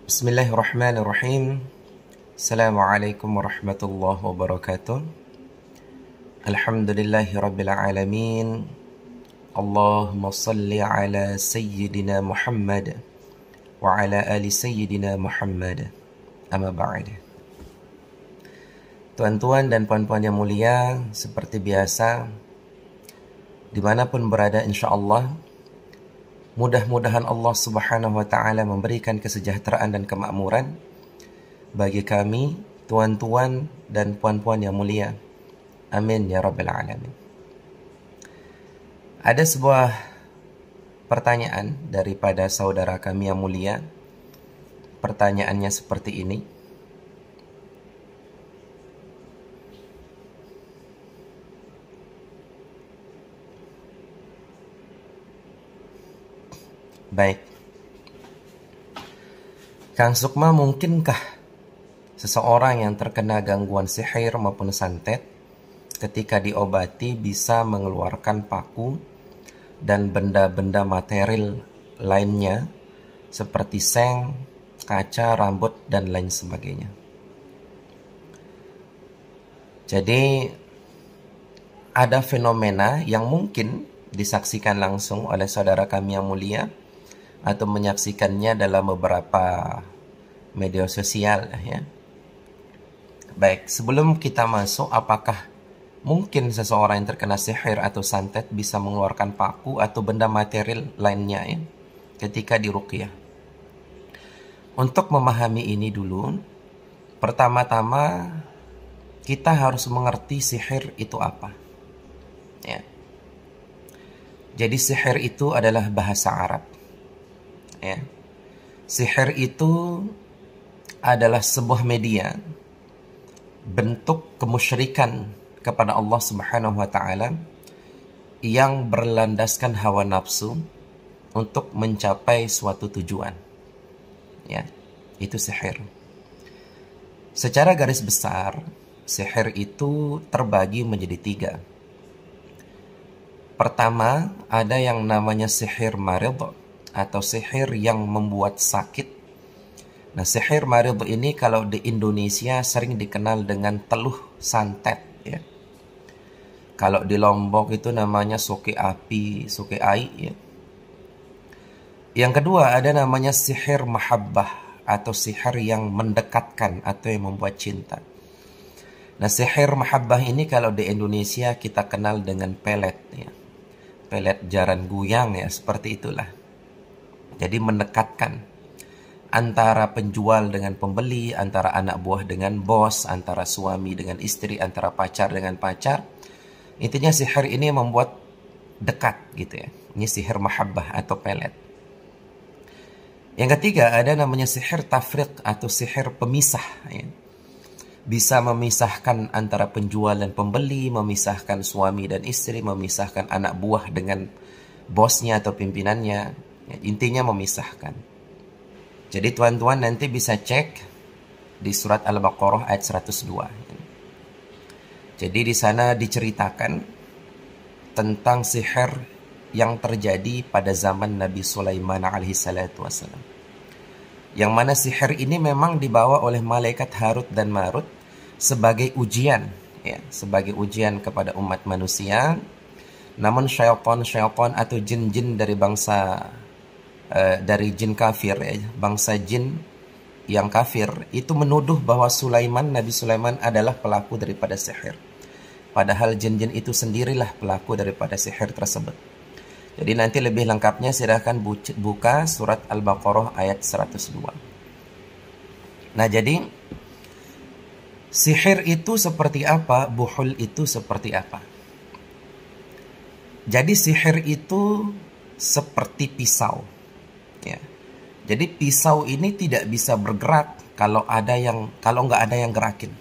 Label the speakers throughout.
Speaker 1: Bismillahirrahmanirrahim. Assalamualaikum warahmatullahi wabarakatuh. Alhamdulillahi rabbil alamin. Allahumma salli ala sayyidina Muhammad wa ala ali sayyidina Muhammad. Amma ba'd. Tuan-tuan dan puan-puan yang mulia, seperti biasa, dimanapun berada insyaallah, mudah-mudahan Allah Subhanahu wa Ta'ala memberikan kesejahteraan dan kemakmuran bagi kami, tuan-tuan dan puan-puan yang mulia. Amin ya Rabbal Alamin. Ada sebuah pertanyaan daripada saudara kami yang mulia. Pertanyaannya seperti ini. Baik. Kang Sukma, mungkinkah seseorang yang terkena gangguan sihir maupun santet ketika diobati bisa mengeluarkan paku dan benda-benda material lainnya seperti seng, kaca, rambut, dan lain sebagainya? Jadi ada fenomena yang mungkin disaksikan langsung oleh saudara kami yang mulia atau menyaksikannya dalam beberapa media sosial ya. Baik, sebelum kita masuk, apakah mungkin seseorang yang terkena sihir atau santet bisa mengeluarkan paku atau benda material lainnya ya ketika diruqyah? Untuk memahami ini dulu, pertama-tama kita harus mengerti sihir itu apa. Ya. Jadi sihir itu adalah bahasa Arab. Ya. Sihir itu adalah sebuah media, bentuk kemusyrikan kepada Allah Subhanahu wa Ta'ala yang berlandaskan hawa nafsu untuk mencapai suatu tujuan. Ya, itu sihir. Secara garis besar, sihir itu terbagi menjadi 3. Pertama, ada yang namanya sihir marid atau sihir yang membuat sakit. Nah, sihir marid ini kalau di Indonesia sering dikenal dengan teluh santet ya. Kalau di Lombok itu namanya soke api, soke ai ya. Yang kedua ada namanya sihir mahabbah atau sihir yang mendekatkan atau yang membuat cinta. Nah, sihir mahabbah ini kalau di Indonesia kita kenal dengan pelet ya. Pelet jaran guyang ya, seperti itulah. Jadi mendekatkan antara penjual dengan pembeli, antara anak buah dengan bos, antara suami dengan istri, antara pacar dengan pacar. Intinya sihir ini membuat dekat gitu ya. Ini sihir mahabbah atau pelet. Yang ketiga ada namanya sihir tafriq atau sihir pemisah ya. Bisa memisahkan antara penjual dan pembeli, memisahkan suami dan istri, memisahkan anak buah dengan bosnya atau pimpinannya. Ya, intinya memisahkan. Jadi tuan-tuan nanti bisa cek di surat Al-Baqarah ayat 102. Jadi di sana diceritakan tentang sihir yang terjadi pada zaman Nabi Sulaiman alaihi salatu wassalam. Yang mana sihir ini memang dibawa oleh malaikat Harut dan Marut sebagai ujian ya, sebagai ujian kepada umat manusia. Namun syaitan atau jin-jin dari bangsa dari jin kafir ya, bangsa jin yang kafir itu menuduh bahwa Nabi Sulaiman adalah pelaku daripada sihir. Padahal jin-jin itu sendirilah pelaku daripada sihir tersebut. Jadi nanti lebih lengkapnya silahkan buka surat Al-Baqarah ayat 102. Nah, jadi sihir itu seperti apa? Buhul itu seperti apa? Jadi sihir itu seperti pisau. Ya. Jadi pisau ini tidak bisa bergerak kalau nggak ada yang gerakin.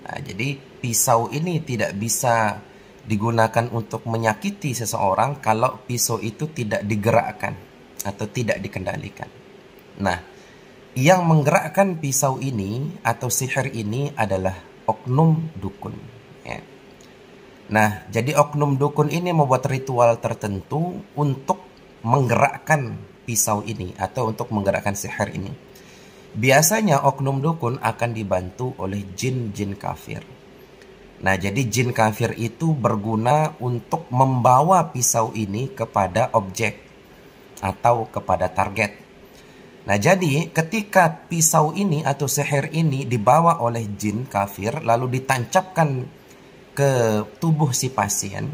Speaker 1: Nah, jadi pisau ini tidak bisa digunakan untuk menyakiti seseorang kalau pisau itu tidak digerakkan atau tidak dikendalikan. Nah, yang menggerakkan pisau ini atau sihir ini adalah oknum dukun. Ya. Nah, jadi oknum dukun ini membuat ritual tertentu untuk menggerakkan pisau ini atau untuk menggerakkan sihir ini. biasanya oknum dukun akan dibantu oleh jin-jin kafir. Nah, jadi jin kafir itu berguna untuk membawa pisau ini kepada objek atau kepada target. Nah, jadi ketika pisau ini atau sihir ini dibawa oleh jin kafir lalu ditancapkan ke tubuh si pasien,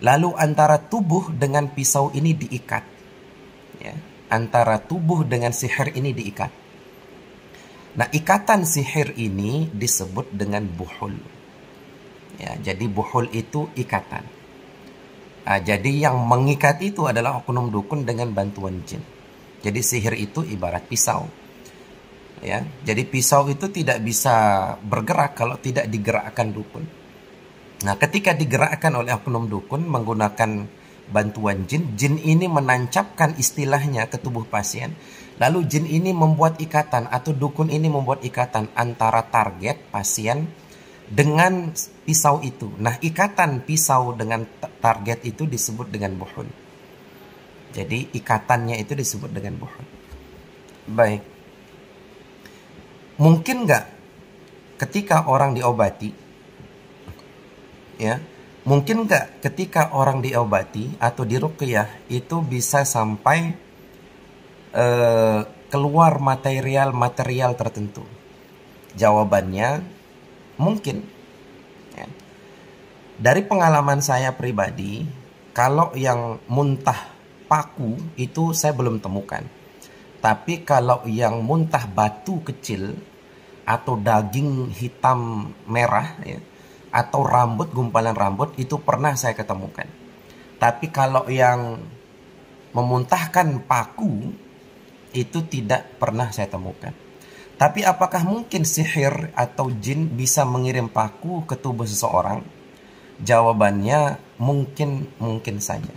Speaker 1: lalu antara tubuh dengan pisau ini diikat. Ya, antara tubuh dengan sihir ini diikat. Nah, ikatan sihir ini disebut dengan buhul. Ya, jadi buhul itu ikatan. Nah, jadi yang mengikat itu adalah oknum dukun dengan bantuan jin. Jadi sihir itu ibarat pisau. Ya, jadi pisau itu tidak bisa bergerak kalau tidak digerakkan dukun. Nah, ketika digerakkan oleh oknum dukun menggunakan bantuan jin, jin ini menancapkan istilahnya ke tubuh pasien. Lalu jin ini membuat ikatan atau dukun ini membuat ikatan antara target pasien dengan pisau itu. Nah, ikatan pisau dengan target itu disebut dengan buhul. Jadi ikatannya itu disebut dengan buhul. Baik. Mungkin nggak ketika orang diobati, ya, mungkin nggak ketika orang diobati atau diruqyah itu bisa sampai keluar material-material tertentu? Jawabannya mungkin. Ya. Dari pengalaman saya pribadi, kalau yang muntah paku itu saya belum temukan. Tapi kalau yang muntah batu kecil atau daging hitam merah, ya, atau rambut, gumpalan rambut, itu pernah saya ketemukan. Tapi kalau yang memuntahkan paku itu tidak pernah saya temukan. Tapi apakah mungkin sihir atau jin bisa mengirim paku ke tubuh seseorang? Jawabannya mungkin saja.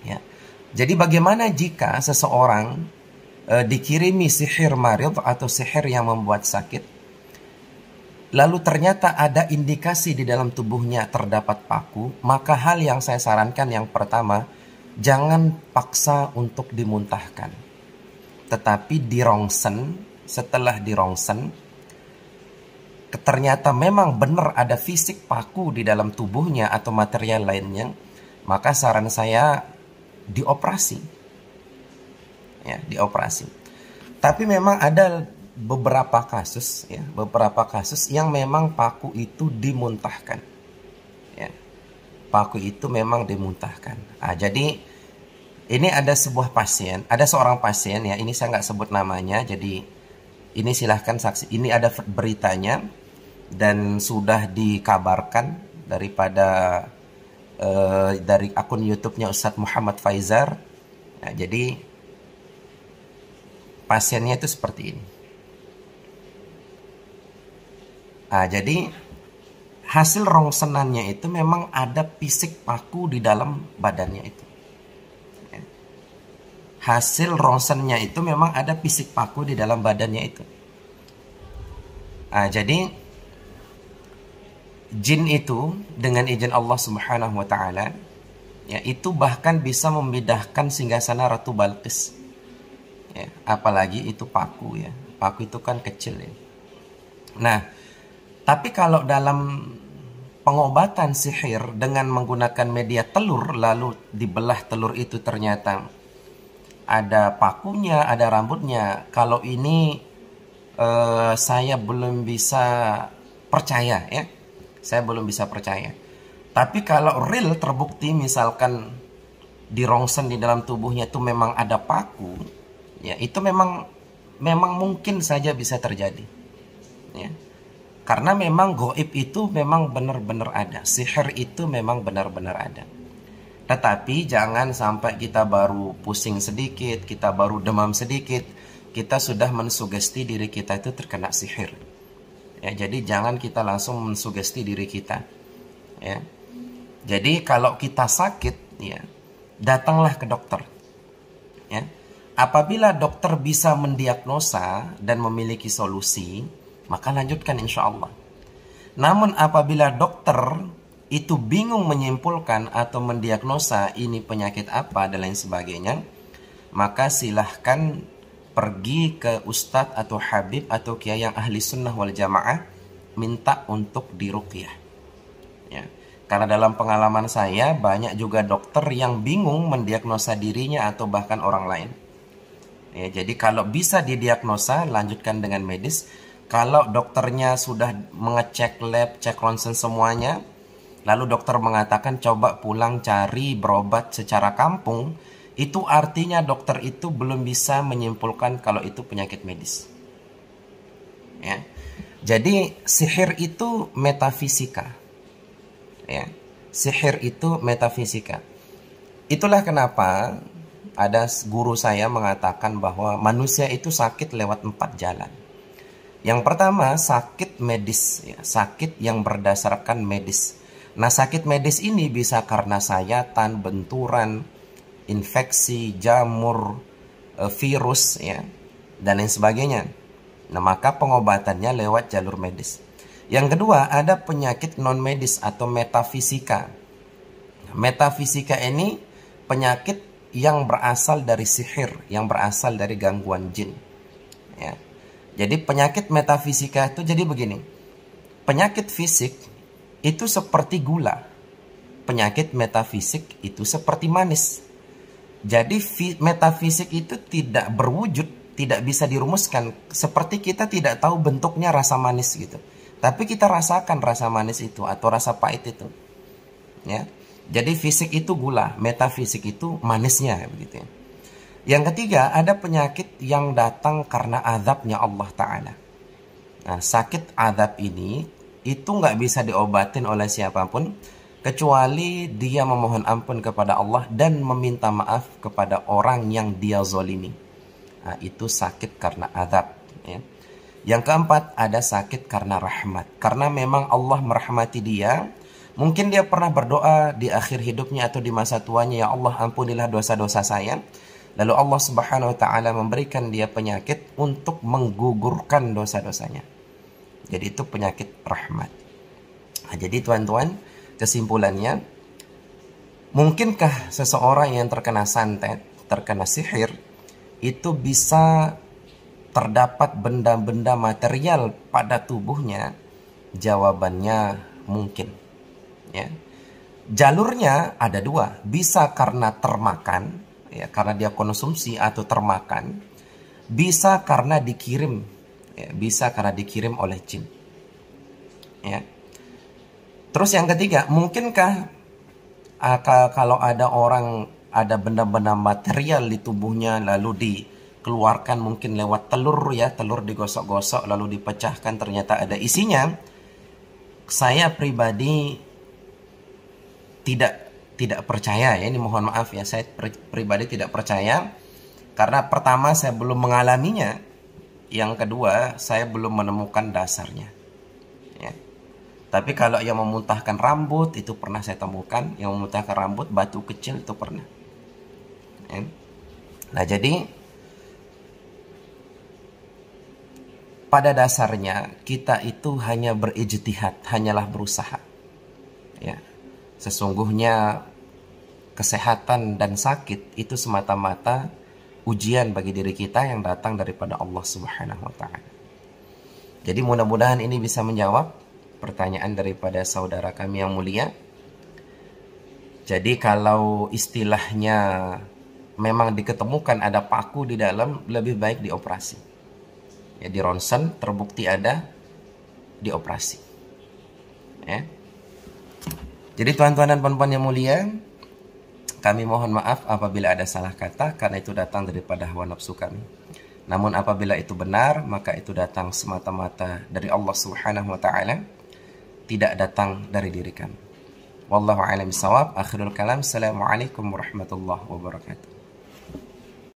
Speaker 1: Ya. Jadi bagaimana jika seseorang dikirimi sihir marid atau sihir yang membuat sakit, lalu ternyata ada indikasi di dalam tubuhnya terdapat paku, maka hal yang saya sarankan yang pertama, jangan paksa untuk dimuntahkan. Tetapi dirongsen, setelah dirongsen, ternyata memang benar ada fisik paku di dalam tubuhnya atau material lainnya, maka saran saya dioperasi. Ya, dioperasi. Tapi memang ada beberapa kasus, ya, beberapa kasus yang memang paku itu dimuntahkan. Ya, paku itu memang dimuntahkan. Nah, jadi ini ada sebuah pasien, ada seorang pasien, ya, ini saya nggak sebut namanya, jadi ini silahkan saksi. Ini ada beritanya dan sudah dikabarkan dari akun YouTube-nya Ustadz Muhammad Faizar. Nah, jadi pasiennya itu seperti ini. Nah, jadi hasil rongsenannya itu memang ada fisik paku di dalam badannya itu. Hasil rongsennya itu memang ada fisik paku di dalam badannya itu. Nah, jadi jin itu dengan izin Allah Subhanahu wa taala, ya, itu bahkan bisa memindahkan singgasana Ratu Balqis. Ya, apalagi itu paku, ya. Paku itu kan kecil, ya. Nah, tapi kalau dalam pengobatan sihir dengan menggunakan media telur, lalu dibelah telur itu ternyata ada pakunya, ada rambutnya. Kalau ini saya belum bisa percaya, ya. Saya belum bisa percaya. Tapi kalau real terbukti misalkan dirongsen di dalam tubuhnya itu memang ada paku, ya, itu memang mungkin saja bisa terjadi. Ya. Karena memang goib itu memang benar-benar ada. Sihir itu memang benar-benar ada. Tetapi jangan sampai kita baru pusing sedikit, kita baru demam sedikit, kita sudah mensugesti diri kita itu terkena sihir. Ya, jadi jangan kita langsung mensugesti diri kita. Ya. Jadi kalau kita sakit, ya, datanglah ke dokter. Ya. Apabila dokter bisa mendiagnosa dan memiliki solusi, maka lanjutkan insya Allah. Namun apabila dokter itu bingung menyimpulkan atau mendiagnosa ini penyakit apa dan lain sebagainya, maka silahkan pergi ke ustadz atau habib atau kiai yang ahli sunnah wal jamaah, minta untuk diruqyah. Ya. Karena dalam pengalaman saya banyak juga dokter yang bingung mendiagnosa dirinya atau bahkan orang lain. Ya, jadi kalau bisa didiagnosa, lanjutkan dengan medis. Kalau dokternya sudah mengecek lab, cek ronsen semuanya, lalu dokter mengatakan coba pulang cari berobat secara kampung, itu artinya dokter itu belum bisa menyimpulkan kalau itu penyakit medis. Ya. Jadi sihir itu metafisika. Ya. Sihir itu metafisika. Itulah kenapa ada guru saya mengatakan bahwa manusia itu sakit lewat 4 jalan. Yang pertama, sakit medis, ya, sakit yang berdasarkan medis. Nah, sakit medis ini bisa karena sayatan, benturan, infeksi, jamur, virus, ya, dan lain sebagainya. Nah, maka pengobatannya lewat jalur medis. Yang kedua, ada penyakit non medis atau metafisika. Metafisika ini penyakit yang berasal dari sihir, yang berasal dari gangguan jin. Ya. Jadi penyakit metafisika itu jadi begini. Penyakit fisik itu seperti gula. Penyakit metafisik itu seperti manis. Jadi metafisik itu tidak berwujud, tidak bisa dirumuskan. Seperti kita tidak tahu bentuknya rasa manis gitu. Tapi kita rasakan rasa manis itu atau rasa pahit itu. Ya. Jadi fisik itu gula, metafisik itu manisnya begitu ya. Yang ketiga, ada penyakit yang datang karena azabnya Allah Ta'ala. Nah, sakit azab ini itu nggak bisa diobatin oleh siapapun kecuali dia memohon ampun kepada Allah dan meminta maaf kepada orang yang dia zolimi. Nah, itu sakit karena azab. Ya. Yang keempat, ada sakit karena rahmat. Karena memang Allah merahmati dia. Mungkin dia pernah berdoa di akhir hidupnya atau di masa tuanya, ya Allah ampunilah dosa-dosa saya. Lalu Allah Subhanahu wa Ta'ala memberikan dia penyakit untuk menggugurkan dosa-dosanya. Jadi itu penyakit rahmat. Nah, jadi tuan-tuan, kesimpulannya, mungkinkah seseorang yang terkena santet, terkena sihir, itu bisa terdapat benda-benda material pada tubuhnya? Jawabannya mungkin. Ya. Jalurnya ada dua, bisa karena termakan, ya, karena dia konsumsi atau termakan, bisa karena dikirim, ya, bisa karena dikirim oleh jin. Ya. Terus yang ketiga, mungkinkah kalau ada orang, ada benda-benda material di tubuhnya lalu dikeluarkan mungkin lewat telur, ya, telur digosok-gosok lalu dipecahkan ternyata ada isinya? Saya pribadi tidak percaya, ya, ini mohon maaf ya, saya pribadi tidak percaya karena pertama saya belum mengalaminya, yang kedua saya belum menemukan dasarnya. Ya. Tapi kalau yang memuntahkan rambut itu pernah saya temukan, yang memuntahkan rambut batu kecil itu pernah. Ya. Nah jadi pada dasarnya kita itu hanya berijtihad, hanyalah berusaha. Ya. Sesungguhnya kesehatan dan sakit itu semata-mata ujian bagi diri kita yang datang daripada Allah Subhanahu wa Ta'ala. Jadi mudah-mudahan ini bisa menjawab pertanyaan daripada saudara kami yang mulia. Jadi kalau istilahnya memang diketemukan ada paku di dalam, lebih baik dioperasi. Ya, di ronsen terbukti ada, dioperasi. Ya. Jadi tuan-tuan dan puan-puan yang mulia, kami mohon maaf apabila ada salah kata karena itu datang daripada hawa nafsu kami. Namun apabila itu benar, maka itu datang semata-mata dari Allah Subhanahu wa Ta'ala, tidak datang dari diri kami. Wallahu a'lam bishawab. Akhirul kalam. Assalamualaikum warahmatullahi wabarakatuh.